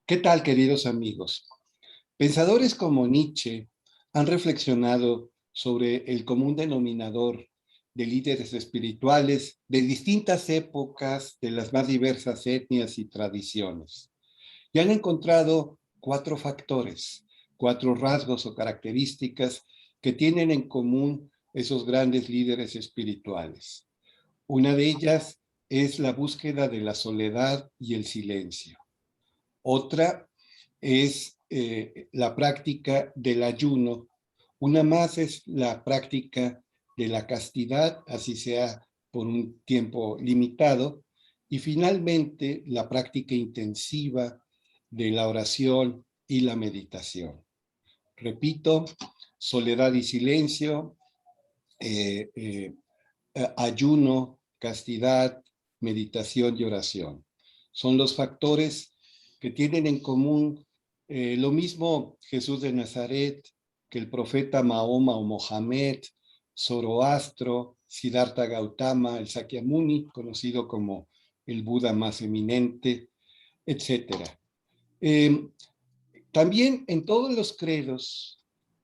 ¿Qué tal, queridos amigos? Pensadores como Nietzsche han reflexionado sobre el común denominador de líderes espirituales de distintas épocas, de las más diversas etnias y tradiciones. Y han encontrado cuatro factores, cuatro rasgos o características que tienen en común esos grandes líderes espirituales. Una de ellas es la búsqueda de la soledad y el silencio. Otra es la práctica del ayuno. Una más es la práctica de la castidad, así sea por un tiempo limitado. Y finalmente, la práctica intensiva de la oración y la meditación. Repito, soledad y silencio, eh, eh, ayuno, castidad, meditación y oración. Son los factores que tienen en común lo mismo Jesús de Nazaret, que el profeta Mahoma o Mohamed, Zoroastro, Siddhartha Gautama, el Sakyamuni, conocido como el Buda más eminente, etc. Eh, También en todos los credos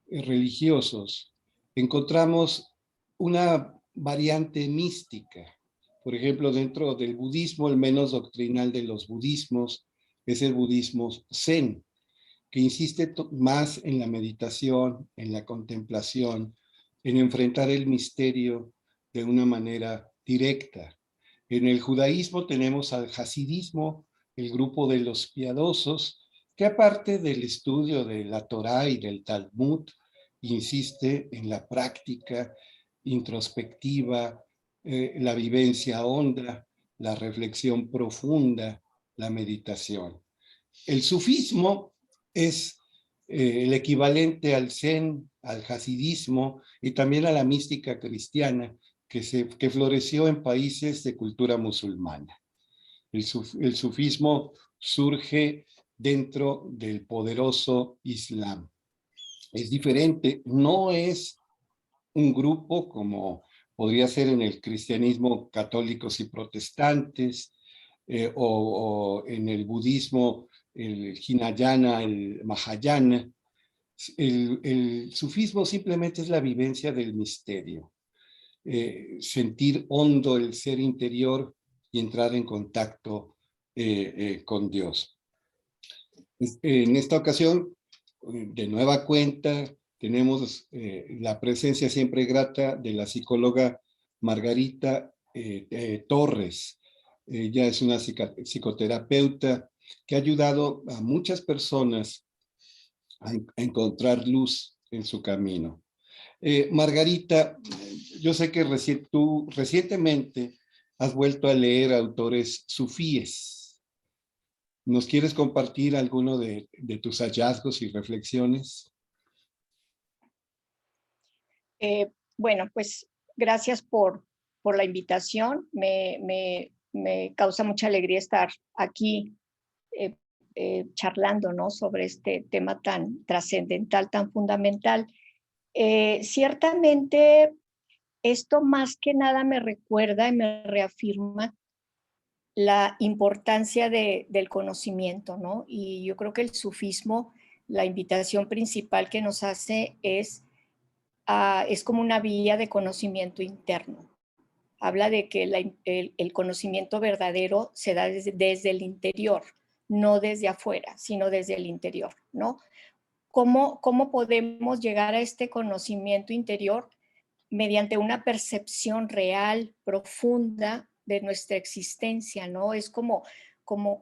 religiosos encontramos una variante mística. Por ejemplo, dentro del budismo, el menos doctrinal de los budismos es el budismo Zen, que insiste más en la meditación, en la contemplación, en enfrentar el misterio de una manera directa. En el judaísmo tenemos al hasidismo, el grupo de los piadosos, que aparte del estudio de la Torá y del Talmud, insiste en la práctica introspectiva, la vivencia honda, la reflexión profunda, la meditación. El sufismo es el equivalente al zen, al hasidismo y también a la mística cristiana que floreció en países de cultura musulmana. El sufismo surge dentro del poderoso Islam. Es diferente, no es un grupo como podría ser en el cristianismo católicos y protestantes, o en el budismo, el Hinayana, el Mahayana. El sufismo simplemente es la vivencia del misterio, sentir hondo el ser interior y entrar en contacto con Dios. En esta ocasión, de nueva cuenta, tenemos la presencia siempre grata de la psicóloga Margarita Torres. Ella es una psicoterapeuta que ha ayudado a muchas personas a encontrar luz en su camino. Margarita, yo sé que tú recientemente has vuelto a leer autores sufíes. ¿Nos quieres compartir alguno de tus hallazgos y reflexiones? Bueno, pues gracias por la invitación. Me causa mucha alegría estar aquí eh, charlando, ¿no?, sobre este tema tan trascendental, tan fundamental. Ciertamente, esto más que nada me recuerda y me reafirma la importancia del conocimiento, ¿no? Y yo creo que el sufismo, la invitación principal que nos hace es como una vía de conocimiento interno. Habla de que el conocimiento verdadero se da desde el interior, no desde afuera, sino desde el interior, ¿no? ¿Cómo podemos llegar a este conocimiento interior? Mediante una percepción real, profunda de nuestra existencia, ¿no? Es como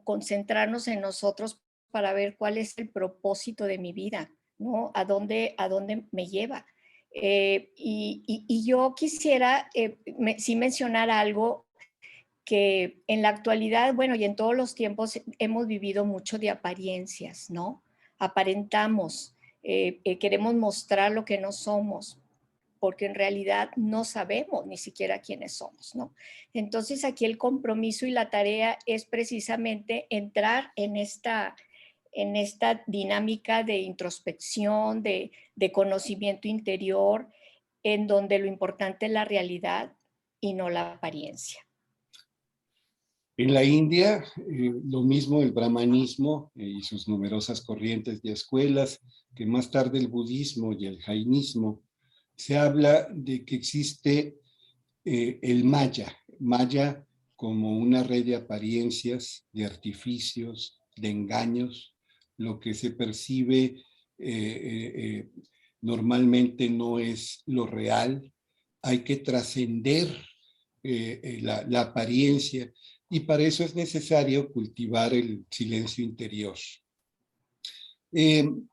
concentrarnos en nosotros para ver cuál es el propósito de mi vida, ¿no? ¿A dónde me lleva? Y yo quisiera sí mencionar algo que en la actualidad, bueno, y en todos los tiempos hemos vivido mucho de apariencias, ¿no? Aparentamos, queremos mostrar lo que no somos, porque en realidad no sabemos ni siquiera quiénes somos, ¿no? Entonces aquí el compromiso y la tarea es precisamente entrar en esta dinámica de introspección, de conocimiento interior, en donde lo importante es la realidad y no la apariencia. En la India, lo mismo el brahmanismo y sus numerosas corrientes y escuelas, que más tarde el budismo y el jainismo, se habla de que existe el Maya como una red de apariencias, de artificios, de engaños, lo que se percibe normalmente no es lo real, hay que trascender la apariencia y para eso es necesario cultivar el silencio interior. En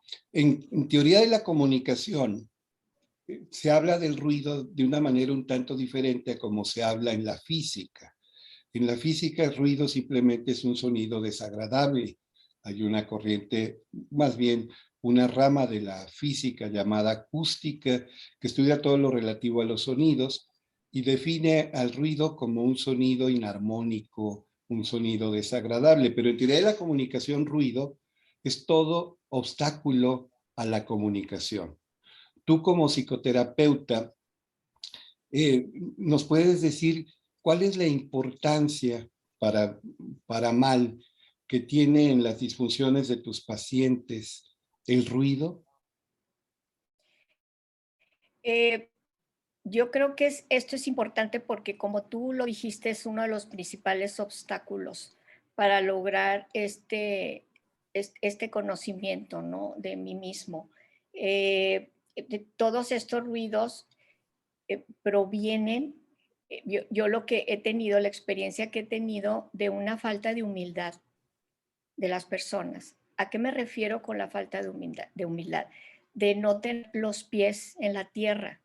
teoría de la comunicación, se habla del ruido de una manera un tanto diferente a como se habla en la física. En la física el ruido simplemente es un sonido desagradable. Hay una corriente, más bien una rama de la física llamada acústica, que estudia todo lo relativo a los sonidos y define al ruido como un sonido inarmónico, un sonido desagradable. Pero en teoría de la comunicación, ruido es todo obstáculo a la comunicación. Tú como psicoterapeuta, ¿nos puedes decir cuál es la importancia para, para mal que tiene en las disfunciones de tus pacientes el ruido? Eh, yo creo que esto es importante porque, como tú lo dijiste, es uno de los principales obstáculos para lograr este conocimiento, ¿no? De mí mismo. Todos estos ruidos provienen, yo lo que he tenido, la experiencia que he tenido de una falta de humildad de las personas. ¿A qué me refiero con la falta de humildad? De no tener los pies en la tierra,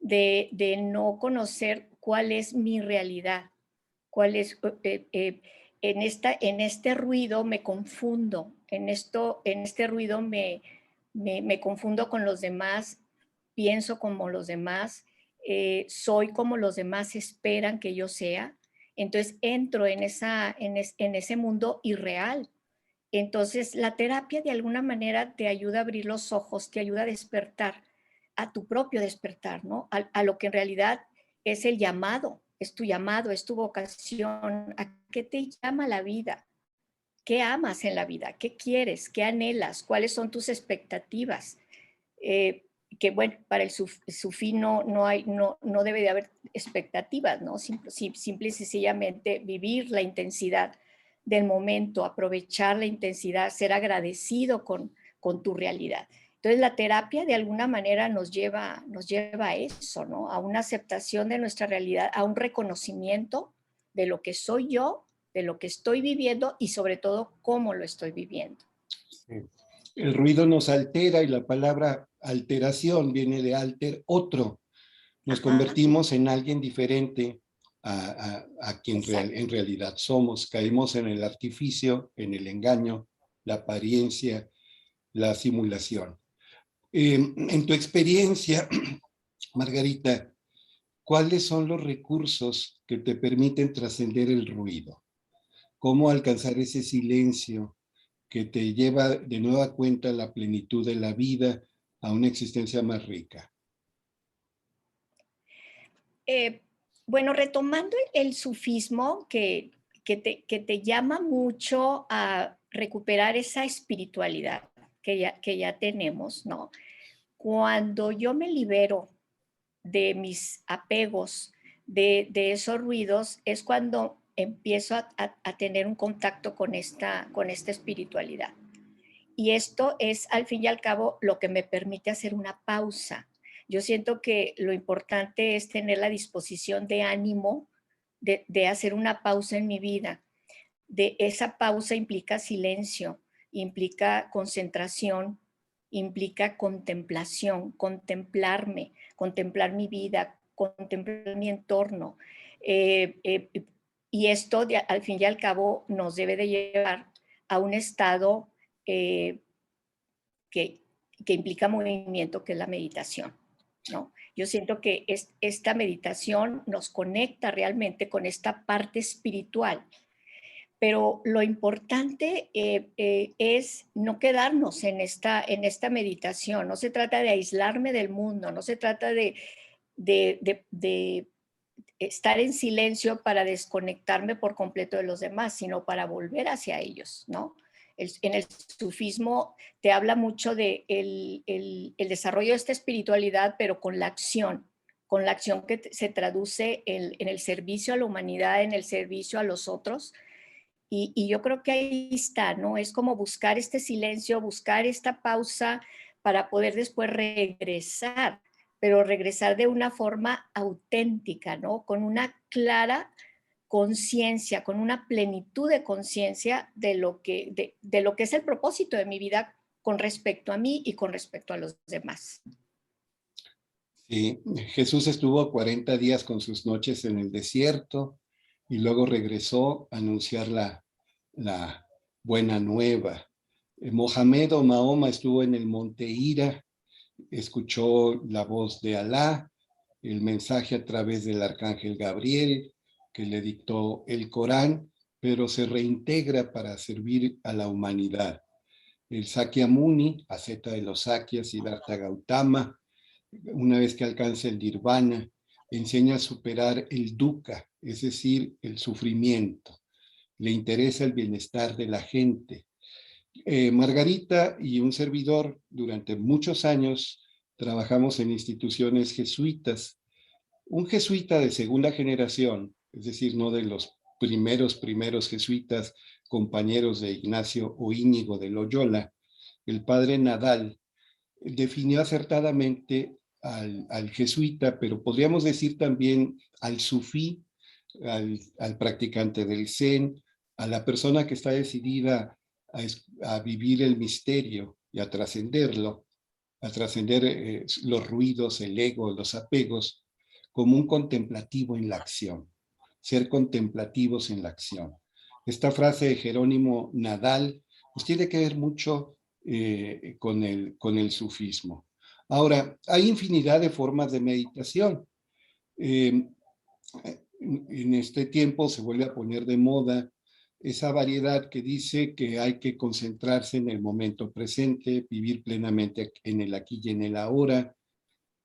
de no conocer cuál es mi realidad, cuál es, en este ruido me confundo, en este ruido me confundo con los demás, pienso como los demás, soy como los demás esperan que yo sea, entonces entro en ese mundo irreal. Entonces, la terapia de alguna manera te ayuda a abrir los ojos, te ayuda a despertar, a tu propio despertar, ¿no? A lo que en realidad es el llamado, es tu llamado, es tu vocación. ¿A qué te llama la vida? ¿Qué amas en la vida? ¿Qué quieres? ¿Qué anhelas? ¿Cuáles son tus expectativas? Eh, que bueno, para el sufí no debe de haber expectativas, ¿no? Simple y sencillamente vivir la intensidad del momento, aprovechar la intensidad, ser agradecido con tu realidad. Entonces la terapia de alguna manera nos lleva a eso, ¿no? A una aceptación de nuestra realidad, a un reconocimiento de lo que soy yo, de lo que estoy viviendo y sobre todo cómo lo estoy viviendo. El ruido nos altera y la palabra alteración viene de alter, otro. Nos Ajá, convertimos en alguien diferente a quien exacto. en realidad somos. Caemos en el artificio, en el engaño, la apariencia, la simulación. En tu experiencia, Margarita, ¿cuáles son los recursos que te permiten trascender el ruido? ¿Cómo alcanzar ese silencio que te lleva de nueva cuenta a la plenitud de la vida, a una existencia más rica? Eh, bueno, retomando el sufismo que te llama mucho a recuperar esa espiritualidad que ya tenemos, ¿no? Cuando yo me libero de mis apegos, de esos ruidos, es cuando empiezo a tener un contacto con esta espiritualidad. Y esto es, al fin y al cabo, lo que me permite hacer una pausa. Yo siento que lo importante es tener la disposición de ánimo de hacer una pausa en mi vida. De esa pausa implica silencio, implica concentración, implica contemplación, contemplarme, contemplar mi vida, contemplar mi entorno. Eh, eh, y esto, al fin y al cabo, nos debe de llevar a un estado eh, que, que implica movimiento, que es la meditación, ¿no? Yo siento que esta meditación nos conecta realmente con esta parte espiritual, pero lo importante es no quedarnos en esta meditación. No se trata de aislarme del mundo, no se trata de estar en silencio para desconectarme por completo de los demás, sino para volver hacia ellos, ¿no? En el sufismo te habla mucho de el desarrollo de esta espiritualidad, pero con la acción que se traduce en el servicio a la humanidad, en el servicio a los otros. Y yo creo que ahí está, ¿no? Es como buscar este silencio, buscar esta pausa para poder después regresar, pero regresar de una forma auténtica, ¿no? Con una clara conciencia, con una plenitud de conciencia de lo que es el propósito de mi vida con respecto a mí y con respecto a los demás. Sí, Jesús estuvo 40 días con sus noches en el desierto y luego regresó a anunciar la buena nueva. Mohamed o Mahoma estuvo en el monte Hira, escuchó la voz de Alá, el mensaje a través del arcángel Gabriel, que le dictó el Corán, pero se reintegra para servir a la humanidad. El Sakyamuni, asceta de los Sakyas, Siddhartha Gautama, una vez que alcanza el nirvana, enseña a superar el dukkha, es decir, el sufrimiento. Le interesa el bienestar de la gente. Margarita y un servidor, durante muchos años, trabajamos en instituciones jesuitas. Un jesuita de segunda generación, es decir, no de los primeros jesuitas, compañeros de Ignacio o Íñigo de Loyola, el padre Nadal, definió acertadamente al jesuita, pero podríamos decir también al sufí, al practicante del zen, a la persona que está decidida a vivir el misterio y a trascenderlo, a trascender los ruidos, el ego, los apegos, como un contemplativo en la acción, ser contemplativos en la acción. Esta frase de Jerónimo Nadal pues tiene que ver mucho con el sufismo. Ahora, hay infinidad de formas de meditación. En este tiempo se vuelve a poner de moda esa variedad que dice que hay que concentrarse en el momento presente, vivir plenamente en el aquí y en el ahora,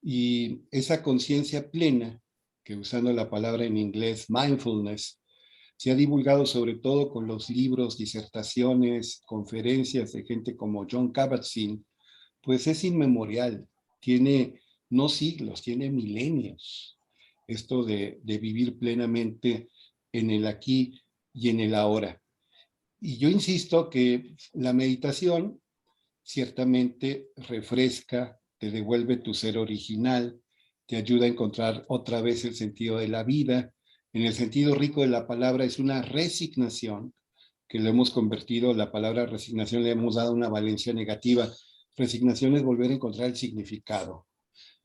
y esa conciencia plena, que usando la palabra en inglés mindfulness, se ha divulgado sobre todo con los libros, disertaciones, conferencias de gente como John Kabat-Zinn, pues es inmemorial, tiene no siglos, tiene milenios, esto de vivir plenamente en el aquí y en el ahora. Y yo insisto que la meditación ciertamente refresca, te devuelve tu ser original, te ayuda a encontrar otra vez el sentido de la vida. En el sentido rico de la palabra es una resignación, que lo hemos convertido, la palabra resignación le hemos dado una valencia negativa. Resignación es volver a encontrar el significado,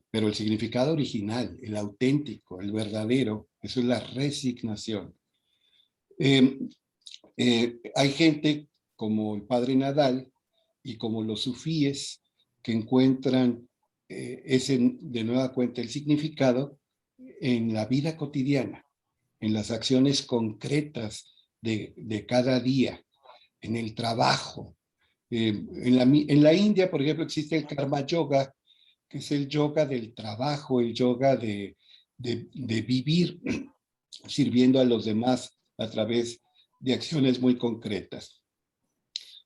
pero el significado original, el auténtico, el verdadero, eso es la resignación. Eh, hay gente como el padre Nadal y como los sufíes que encuentran de nueva cuenta el significado en la vida cotidiana, en las acciones concretas de cada día, en el trabajo. En la India, por ejemplo, existe el Karma Yoga, que es el yoga del trabajo, el yoga de vivir sirviendo a los demás a través de acciones muy concretas.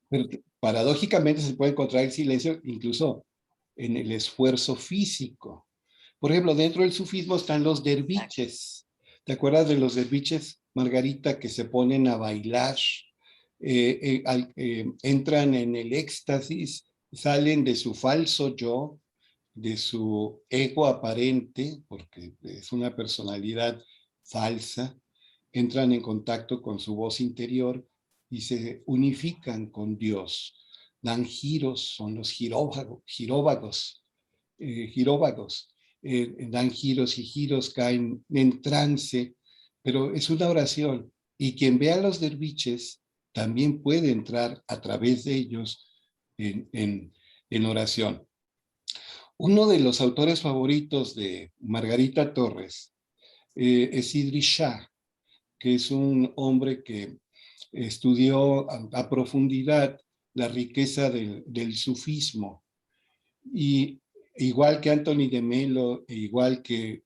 Pero paradójicamente se puede encontrar el silencio incluso en el esfuerzo físico. Por ejemplo, dentro del sufismo están los derviches. ¿Te acuerdas de los derviches, Margarita, que se ponen a bailar, entran en el éxtasis, salen de su falso yo, de su ego aparente, porque es una personalidad falsa, entran en contacto con su voz interior y se unifican con Dios. Dan giros, son los giróvagos, dan giros y giros, caen en trance, pero es una oración. Y quien ve a los derviches también puede entrar a través de ellos en oración. Uno de los autores favoritos de Margarita Torres es Idries Shah, que es un hombre que estudió a profundidad la riqueza del sufismo. Y igual que Anthony de Melo, e igual que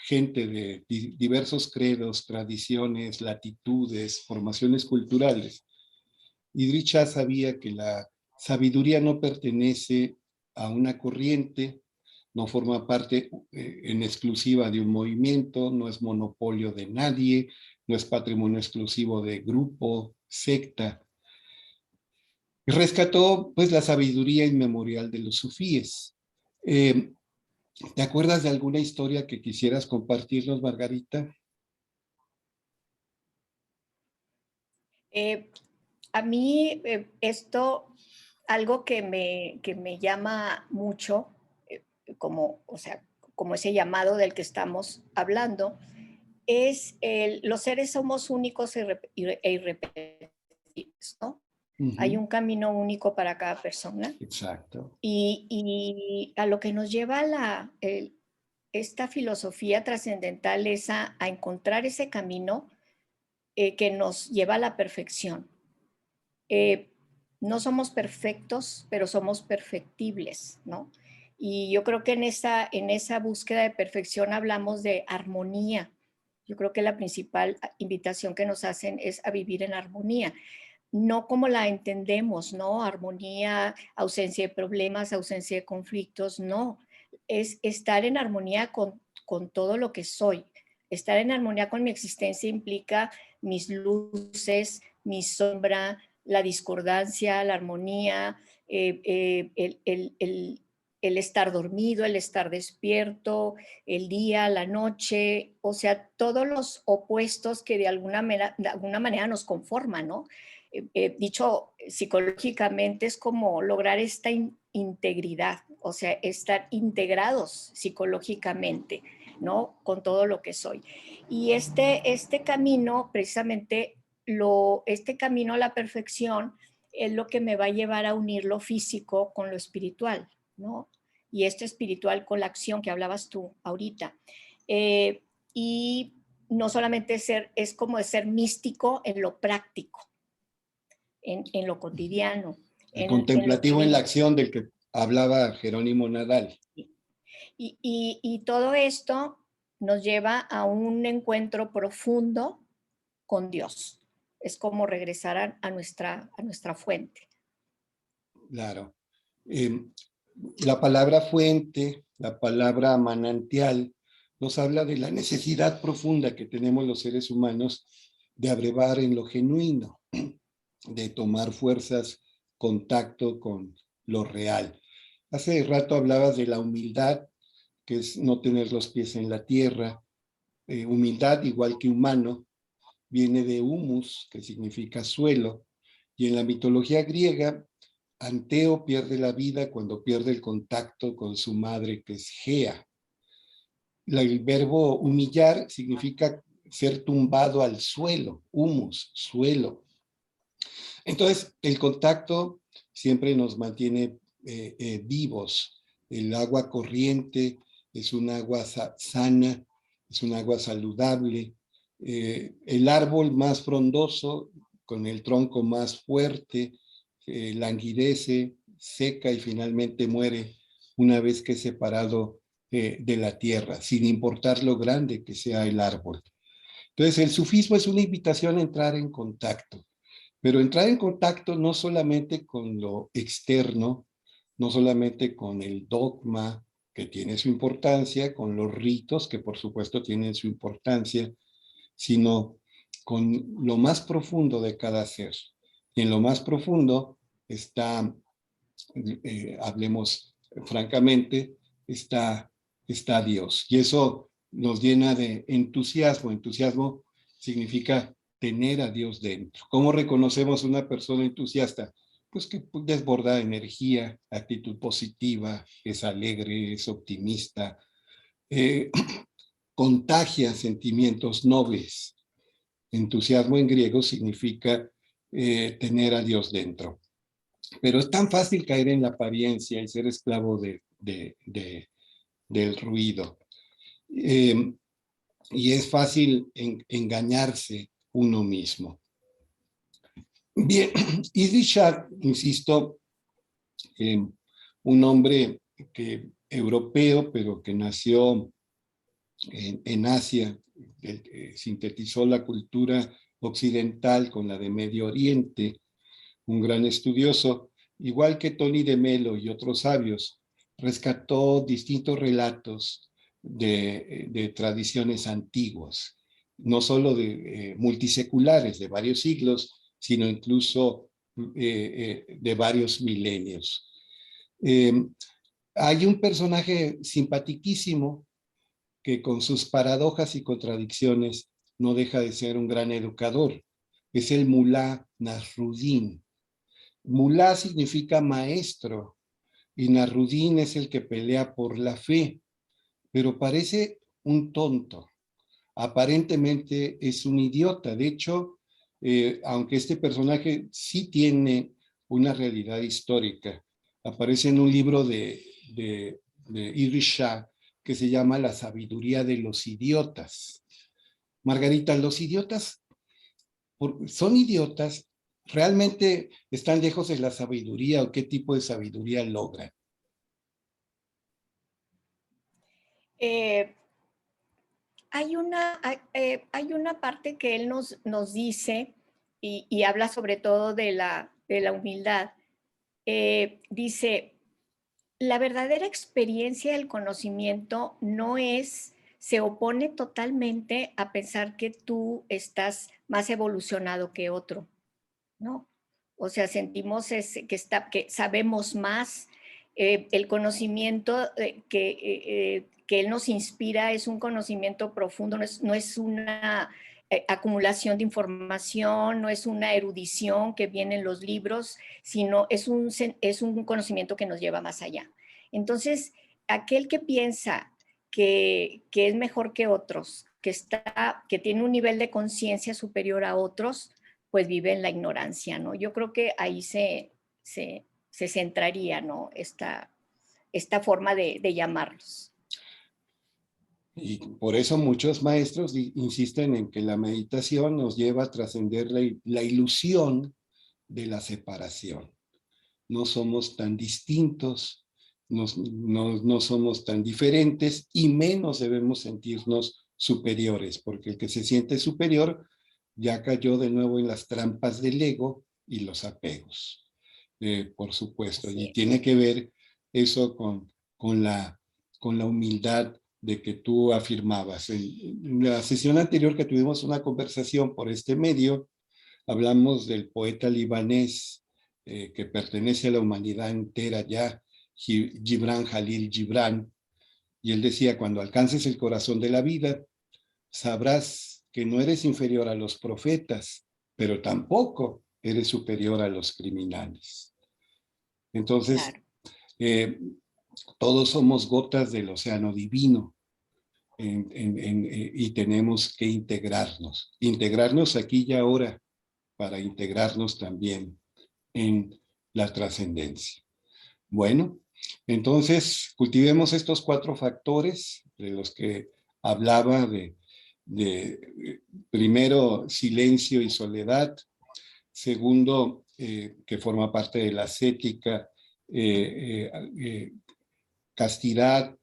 gente de diversos credos, tradiciones, latitudes, formaciones culturales, Idris Shah sabía que la sabiduría no pertenece a una corriente, no forma parte en exclusiva de un movimiento, no es monopolio de nadie, no es patrimonio exclusivo de grupo, secta. Rescató pues la sabiduría inmemorial de los sufíes. ¿Te acuerdas de alguna historia que quisieras compartirnos, Margarita? A mí algo que me llama mucho, como, o sea, como ese llamado del que estamos hablando, es los seres somos únicos e irrepetibles, ¿no? Hay un camino único para cada persona. Exacto. Y a lo que nos lleva esta filosofía trascendental es a encontrar ese camino que nos lleva a la perfección. No somos perfectos, pero somos perfectibles, ¿no? Y yo creo que en esa búsqueda de perfección hablamos de armonía. Yo creo que la principal invitación que nos hacen es a vivir en armonía, no como la entendemos, ¿no? Armonía, ausencia de problemas, ausencia de conflictos, no. Es estar en armonía con todo lo que soy. Estar en armonía con mi existencia implica mis luces, mi sombra, la discordancia, la armonía, el estar dormido, el estar despierto, el día, la noche, o sea, todos los opuestos que de alguna manera nos conforman, ¿no? Dicho psicológicamente, es como lograr esta integridad, o sea, estar integrados psicológicamente, ¿no? Con todo lo que soy. Y este camino, precisamente, este camino a la perfección es lo que me va a llevar a unir lo físico con lo espiritual, ¿no? Y esto espiritual con la acción que hablabas tú ahorita. Y no solamente es como de ser místico en lo práctico, en lo cotidiano. El En lo contemplativo en la acción del que hablaba Jerónimo Nadal. y todo esto nos lleva a un encuentro profundo con Dios. Es como regresar a nuestra fuente. Claro. La palabra fuente, la palabra manantial, nos habla de la necesidad profunda que tenemos los seres humanos de abrevar en lo genuino, de tomar fuerzas, contacto con lo real. Hace rato hablabas de la humildad, que es no tener los pies en la tierra. Humildad, igual que humano, viene de humus, que significa suelo, y en la mitología griega, Anteo pierde la vida cuando pierde el contacto con su madre, que es Gea. El verbo humillar significa ser tumbado al suelo, humus, suelo. Entonces, el contacto siempre nos mantiene vivos. El agua corriente es un agua sana, es un agua saludable. El árbol más frondoso, con el tronco más fuerte, languidece, seca y finalmente muere una vez que es separado de la tierra, sin importar lo grande que sea el árbol. Entonces, el sufismo es una invitación a entrar en contacto, pero entrar en contacto no solamente con lo externo, no solamente con el dogma, que tiene su importancia, con los ritos, que por supuesto tienen su importancia, sino con lo más profundo de cada ser. Y en lo más profundo está, hablemos francamente, está Dios. Y eso nos llena de entusiasmo. Entusiasmo significa tener a Dios dentro. ¿Cómo reconocemos una persona entusiasta? Pues que desborda energía, actitud positiva, es alegre, es optimista, eh, contagia sentimientos nobles. Entusiasmo en griego significa tener a Dios dentro. Pero es tan fácil caer en la apariencia y ser esclavo del ruido. Y es fácil engañarse uno mismo. Bien, Idris Shah, insisto, un hombre que europeo, pero que nació en Asia, sintetizó la cultura occidental con la de Medio Oriente, un gran estudioso, igual que Tony de Mello y otros sabios, rescató distintos relatos de tradiciones antiguas, no solo de multiseculares de varios siglos, sino incluso de varios milenios. Eh, Hay un personaje simpaticísimo que con sus paradojas y contradicciones no deja de ser un gran educador. Es el Mulá Nasruddin. Mulá significa maestro y Nasruddin es el que pelea por la fe, pero parece un tonto. Aparentemente es un idiota. De hecho, aunque este personaje sí tiene una realidad histórica, aparece en un libro de Idris Shah que se llama La sabiduría de los idiotas. Margarita, los idiotas son idiotas, realmente están lejos de la sabiduría o qué tipo de sabiduría logran. Eh, hay una parte que él nos dice y habla sobre todo de la humildad. Dice, la verdadera experiencia del conocimiento no es, se opone totalmente a pensar que tú estás más evolucionado que otro, ¿no? O sea, sentimos que sabemos más. El conocimiento que él nos inspira es un conocimiento profundo, no es una acumulación de información, no es una erudición que viene en los libros, sino es un conocimiento que nos lleva más allá. Entonces, aquel que piensa que es mejor que otros, que tiene un nivel de conciencia superior a otros, pues vive en la ignorancia, ¿no? Yo creo que ahí se centraría, ¿no? Esta forma de llamarlos. Y por eso muchos maestros insisten en que la meditación nos lleva a trascender la ilusión de la separación. No somos tan distintos, no somos tan diferentes y menos debemos sentirnos superiores, porque el que se siente superior ya cayó de nuevo en las trampas del ego y los apegos, por supuesto. Y tiene que ver eso con, la, con la humildad de que tú afirmabas. En la sesión anterior que tuvimos una conversación por este medio, hablamos del poeta libanés que pertenece a la humanidad entera ya, Gibran Jalil Gibran, y él decía, cuando alcances el corazón de la vida, sabrás que no eres inferior a los profetas, pero tampoco eres superior a los criminales. Entonces, claro. Todos somos gotas del océano divino y tenemos que integrarnos aquí y ahora para integrarnos también en la trascendencia. Bueno, entonces cultivemos estos 4 factores de los que hablaba de primero, silencio y soledad. Segundo, que forma parte de la ascética, castidad.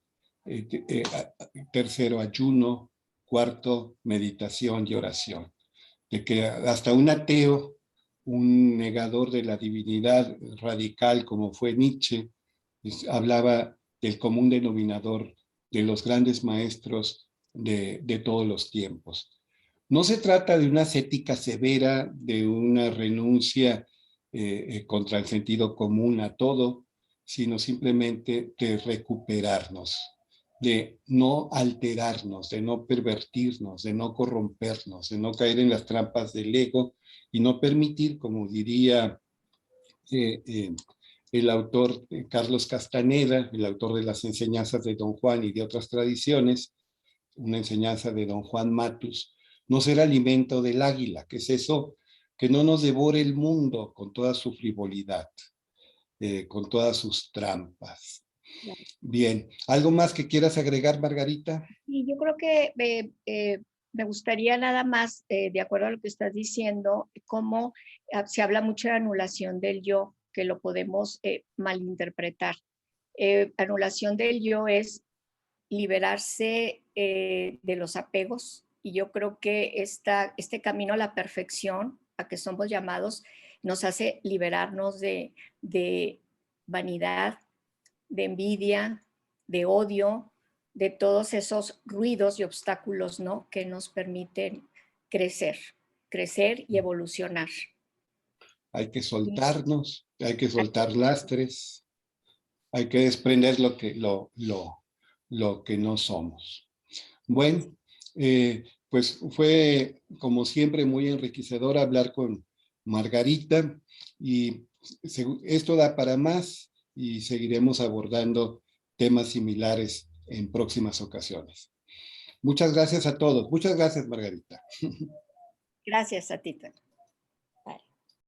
Tercero, ayuno. Cuarto, meditación y oración. De que hasta un ateo, un negador de la divinidad radical como fue Nietzsche, hablaba del común denominador de los grandes maestros de todos los tiempos. No se trata de una ascética severa, de una renuncia contra el sentido común a todo, sino simplemente de recuperarnos, de no alterarnos, de no pervertirnos, de no corrompernos, de no caer en las trampas del ego y no permitir, como diría el autor Carlos Castaneda, el autor de las enseñanzas de Don Juan y de otras tradiciones, una enseñanza de Don Juan Matus, no ser alimento del águila, que es eso, que no nos devore el mundo con toda su frivolidad, con todas sus trampas. Bien, ¿algo más que quieras agregar, Margarita? Y yo creo que me gustaría nada más, de acuerdo a lo que estás diciendo, cómo se habla mucho de anulación del yo, que lo podemos malinterpretar. Anulación del yo es liberarse de los apegos, y yo creo que este camino a la perfección a que somos llamados nos hace liberarnos de vanidad, de envidia, de odio, de todos esos ruidos y obstáculos, ¿no?, que nos permiten crecer y evolucionar. Hay que soltarnos, hay que soltar lastres, hay que desprender lo que no somos. Bueno, pues fue como siempre muy enriquecedor hablar con Margarita, y esto da para más y seguiremos abordando temas similares en próximas ocasiones. Muchas gracias a todos. Muchas gracias, Margarita. Gracias a ti, Tania.